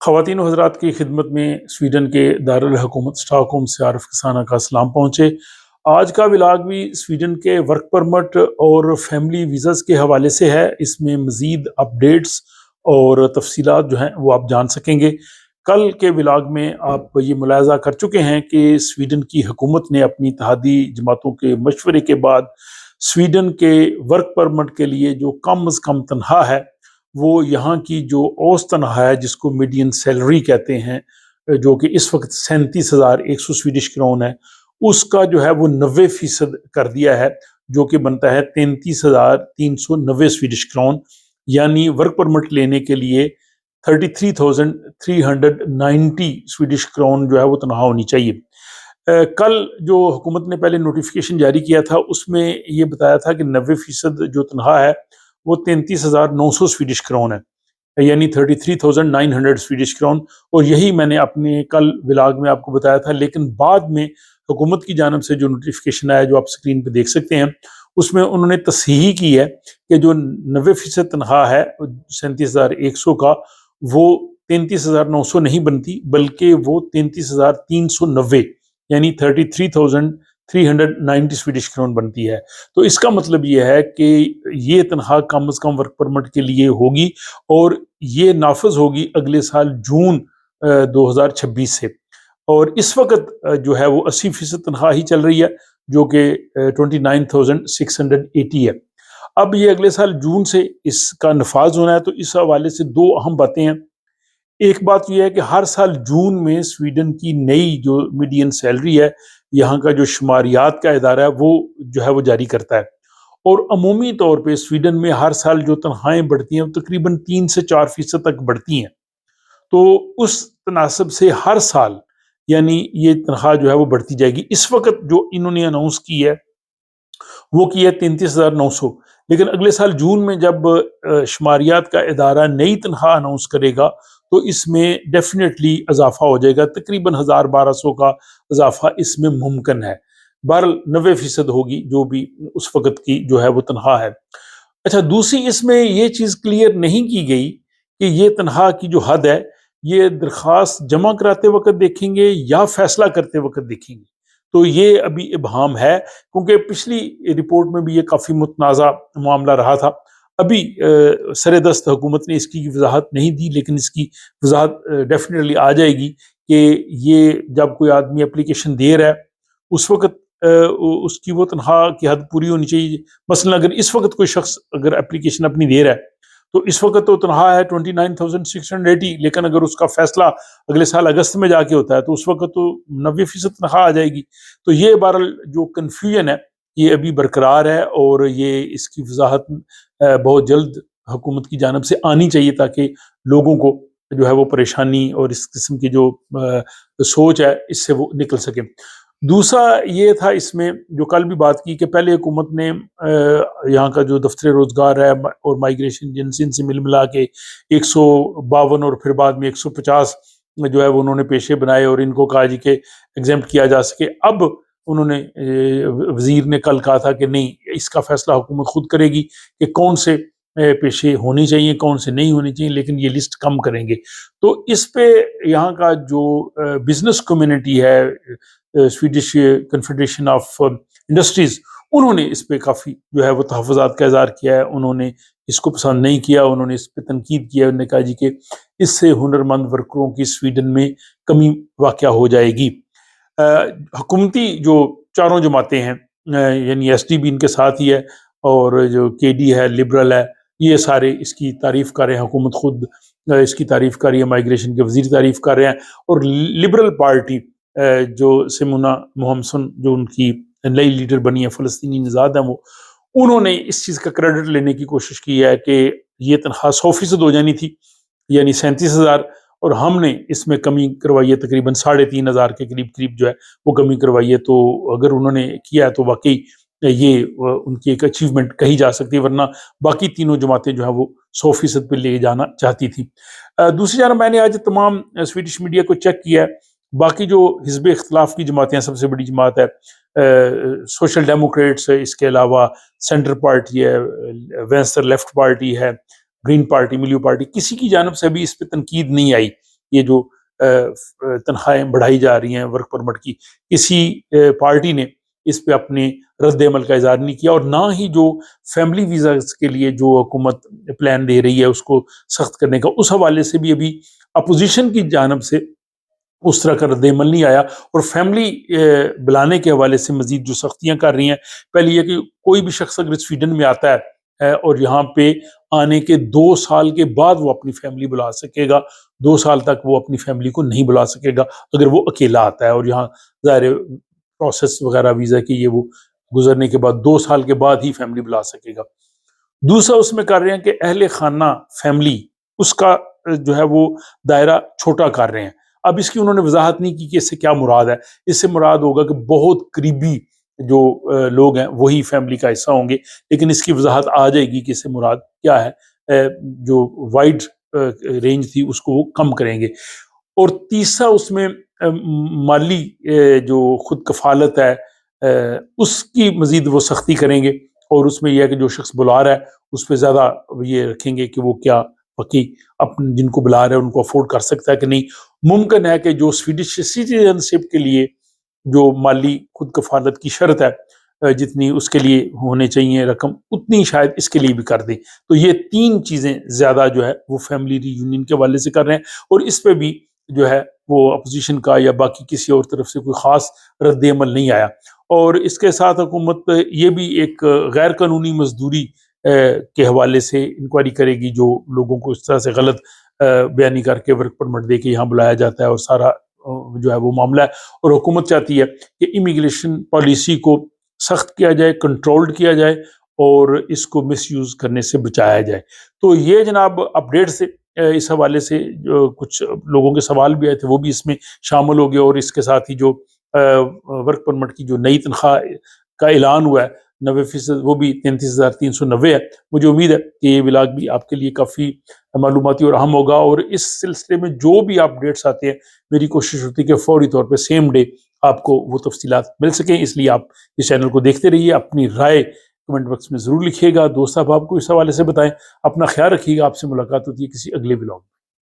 ख़वातीन व हज़रात की खिदमत में स्वीडन के दारुल हुकूमत स्टॉकहोम से आरिफ किसाना का सलाम पहुँचे। आज का व्लॉग भी स्वीडन के वर्क परमिट और फैमिली वीज़ाज़ के हवाले से है। इसमें मज़ीद अपडेट्स और तफसीलात जो हैं वो आप जान सकेंगे। कल के व्लॉग में आप ये मुलाहज़ा कर चुके हैं कि स्वीडन की हुकूमत ने अपनी इत्तेहादी जमातों के मशवरे के बाद स्वीडन के वर्क परमिट के लिए जो कम अज़ कम तनख्वाह है वो यहाँ की जो औसत तनख्वाह है जिसको मीडियन सैलरी कहते हैं, जो कि इस वक्त 37,100 स्वीडिश क्रोन है, उसका जो है वो 90% कर दिया है, जो कि बनता है 33,390 स्वीडिश क्रोन। यानी वर्क परमिट लेने के लिए 33,390 स्वीडिश क्रोन जो है वो तनख्वाह होनी चाहिए। कल जो हुकूमत ने पहले नोटिफिकेशन जारी किया था उसमें ये बताया था कि 90% जो तनख्वाह है वो 33,900 स्वीडिश क्रोन है, यानी 33,900 स्वीडिश क्रोन। और यही मैंने अपने कल व्लॉग में आपको बताया था, लेकिन बाद में हुकूमत की जानब से जो नोटिफिकेशन आया, जो आप स्क्रीन पे देख सकते हैं, उसमें उन्होंने तस्हीह की है कि जो 90% तनख्वाह है 37,100 का, वो 33,900 नहीं बनती, बल्कि वो 33,390 यानी 33,390 स्वीडिश क्रोन बनती है। तो इसका मतलब ये है कि ये तनख्वाह कम अज़ कम वर्क परमिट के लिए होगी और ये नाफज होगी अगले साल जून 2026 से। और इस वक्त जो है वो 80% तनख्वाह ही चल रही है, जो कि 29,680 है। अब ये अगले साल जून से इसका नफाज होना है, तो इस हवाले से दो अहम बातें हैं। एक बात यह है कि हर साल जून में स्वीडन की नई जो मीडियन सैलरी है, यहाँ का जो शुमारियात का इदारा है, वो जो है वो जारी करता है। और अमूमी तौर पे स्वीडन में हर साल जो तनख्वाहें बढ़ती हैं वो तकरीबन 3 से 4% तक बढ़ती हैं। तो उस तनासब से हर साल यानी ये तनख्वाह जो है वो बढ़ती जाएगी। इस वक्त जो इन्होंने अनाउंस की है वो की है 33,900, लेकिन अगले साल जून में जब शुमारियात का इदारा नई तनख्वाह अनाउंस करेगा तो इसमें डेफिनेटली इजाफा हो जाएगा, तकरीबन 1,000-1,200 का इजाफा इसमें मुमकिन है। बहरहाल 90% होगी जो भी उस वक्त की जो है वो तनख्वाह है। अच्छा, दूसरी इसमें ये चीज़ क्लियर नहीं की गई कि ये तनख्वाह की जो हद है, ये दरख्वास्त जमा कराते वक्त देखेंगे या फैसला करते वक्त देखेंगे। तो ये अभी इबहाम है, क्योंकि पिछली रिपोर्ट में भी ये काफ़ी मुतनाज़ा मामला रहा था। अभी सरेदस्त हुकूमत ने इसकी वजाहत नहीं दी, लेकिन इसकी वजाहत डेफिनेटली आ जाएगी कि ये जब कोई आदमी एप्लीकेशन दे रहा है उस वक्त उसकी वो तनख्वाह की हद पूरी होनी चाहिए। मसलन अगर इस वक्त कोई शख्स अगर एप्लीकेशन अपनी दे रहा है तो इस वक्त तो तनख्वाह है 29,680, लेकिन अगर उसका फैसला अगले साल अगस्त में जाके होता है तो उस वक्त तो 90% तनख्वाह आ जाएगी। तो ये बहरहाल जो कन्फ्यूजन है ये अभी बरकरार है और ये इसकी वजाहत बहुत जल्द हुकूमत की जानब से आनी चाहिए, ताकि लोगों को जो है वो परेशानी और इस किस्म की जो सोच है इससे वो निकल सके। दूसरा ये था इसमें जो कल भी बात की कि पहले हुकूमत ने यहाँ का जो दफ्तर रोजगार है और माइग्रेशन एजेंसी से मिल मिला के 152 और फिर बाद में 150 जो है वो उन्होंने पेशे बनाए और इनको कहा जी के एग्जेम्प्ट किया जा सके। अब उन्होंने वजीर ने कल कहा था कि नहीं, इसका फैसला हुकूमत खुद करेगी कि कौन से पेशे होने चाहिए, कौन से नहीं होने चाहिए, लेकिन ये लिस्ट कम करेंगे। तो इस पे यहाँ का जो बिजनेस कम्युनिटी है, स्वीडिश कन्फेडरेशन ऑफ इंडस्ट्रीज, उन्होंने इस पे काफ़ी जो है वो तहफ़्फ़ुज़ात का इज़हार किया है। उन्होंने इसको पसंद नहीं किया, उन्होंने इस पे तनकीद किया। उन्होंने कहा जी कि इससे हुनरमंद वर्करों की स्वीडन में कमी वाक़या हो जाएगी। हुकूमती जो चारों जमातें हैं, यानी एसडीबी इनके साथ ही है और जो केडी है, लिबरल है, ये सारे इसकी तारीफ़ कर रहे हैं। हुकूमत खुद इसकी तारीफ़ कर रही है, माइग्रेशन के वज़ीर तारीफ़ कर रहे हैं। और लिबरल पार्टी जो सिमोना मोहम्मसन जो उनकी नई लीडर बनी है, फ़लस्तीनी नज़ाद हैं वो, उन्होंने इस चीज़ का क्रेडिट लेने की कोशिश की है कि ये तनख्वाह 100% हो जानी थी, यानी 37,000, और हमने इसमें कमी करवाई है तकरीबन 3,500 के करीब जो है वो कमी करवाई है। तो अगर उन्होंने किया है तो वाकई ये उनकी एक अचीवमेंट कही जा सकती है, वरना बाकी तीनों जमातें जो है वो 100% पे ले जाना चाहती थी। दूसरी जानब मैंने आज तमाम स्वीडिश मीडिया को चेक किया है। बाकी जो हिज़्ब इख्तिलाफ की जमातें हैं, सबसे बड़ी जमात है सोशल डेमोक्रेट्स है, इसके अलावा सेंटर पार्टी है, वेंस्टर लेफ्ट पार्टी है, ग्रीन पार्टी, मिलियो पार्टी, किसी की जानब से अभी इस पे तनकीद नहीं आई یہ جو تنخواہیں بڑھائی جا رہی ہیں ورک پرمٹ کی، کسی پارٹی نے اس پہ اپنے رد عمل کا اظہار نہیں کیا، اور نہ ہی جو فیملی ویزاز کے لیے جو حکومت پلان دے رہی ہے اس کو سخت کرنے کا، اس حوالے سے بھی ابھی اپوزیشن کی جانب سے اس طرح کا رد عمل نہیں آیا۔ اور فیملی بلانے کے حوالے سے مزید جو سختیاں کر رہی ہیں، پہلے یہ کہ کوئی بھی شخص اگر سویڈن میں آتا ہے اور یہاں پہ آنے کے 2 سال کے بعد وہ اپنی فیملی بلا سکے گا، 2 سال تک وہ اپنی فیملی کو نہیں بلا سکے گا اگر وہ اکیلا آتا ہے، اور یہاں ظاہر پروسیس وغیرہ ویزا کی یہ وہ گزرنے کے بعد 2 سال کے بعد ہی فیملی بلا سکے گا۔ دوسرا اس میں کر رہے ہیں کہ اہل خانہ فیملی، اس کا جو ہے وہ دائرہ چھوٹا کر رہے ہیں۔ اب اس کی انہوں نے وضاحت نہیں کی کہ اس سے کیا مراد ہے۔ اس سے مراد ہوگا کہ بہت قریبی جو لوگ ہیں وہی فیملی کا حصہ ہوں گے، لیکن اس کی وضاحت آ جائے گی کہ اس سے مراد کیا ہے۔ جو وائڈ رینج تھی اس کو وہ کم کریں گے۔ اور تیسرا اس میں مالی جو خود کفالت ہے اس کی مزید وہ سختی کریں گے، اور اس میں یہ ہے کہ جو شخص بلا رہا ہے اس پہ زیادہ یہ رکھیں گے کہ وہ کیا واقعی اپنے جن کو بلا رہے ہیں ان کو افورڈ کر سکتا ہے کہ نہیں۔ ممکن ہے کہ جو سویڈش سٹیزن شپ کے لیے جو مالی خود کفالت کی شرط ہے جتنی اس کے لیے ہونے چاہیے رقم، اتنی شاید اس کے لیے بھی کر دیں۔ تو یہ 3 چیزیں زیادہ جو ہے وہ فیملی ری یونین کے حوالے سے کر رہے ہیں، اور اس پہ بھی جو ہے وہ اپوزیشن کا یا باقی کسی اور طرف سے کوئی خاص رد عمل نہیں آیا۔ اور اس کے ساتھ حکومت یہ بھی ایک غیر قانونی مزدوری کے حوالے سے انکوائری کرے گی، جو لوگوں کو اس طرح سے غلط بیانی کر کے ورک پرمٹ دے کے یہاں بلایا جاتا ہے، اور سارا جو ہے وہ معاملہ ہے۔ اور حکومت چاہتی ہے کہ امیگریشن پالیسی کو سخت کیا جائے، کنٹرولڈ کیا جائے، اور اس کو مس یوز کرنے سے بچایا جائے۔ تو یہ جناب اپڈیٹ سے اس حوالے سے جو کچھ لوگوں کے سوال بھی آئے تھے وہ بھی اس میں شامل ہو گئے، اور اس کے ساتھ ہی جو ورک پرمٹ کی جو نئی تنخواہ کا اعلان ہوا ہے 90%، وہ بھی 33,390 ہے۔ مجھے امید ہے کہ یہ ولاگ بھی آپ کے لیے کافی معلوماتی اور اہم ہوگا، اور اس سلسلے میں جو بھی اپڈیٹس آتے ہیں میری کوشش ہوتی ہے کہ فوری طور پہ سیم ڈے آپ کو وہ تفصیلات مل سکیں۔ اس لیے آپ اس چینل کو دیکھتے رہیے، اپنی رائے کمنٹ باکس میں ضرور لکھیے گا، دوست احباب کو اس حوالے سے بتائیں۔ اپنا خیال رکھیے گا، آپ سے ملاقات ہوتی ہے کسی اگلے ولاگ میں۔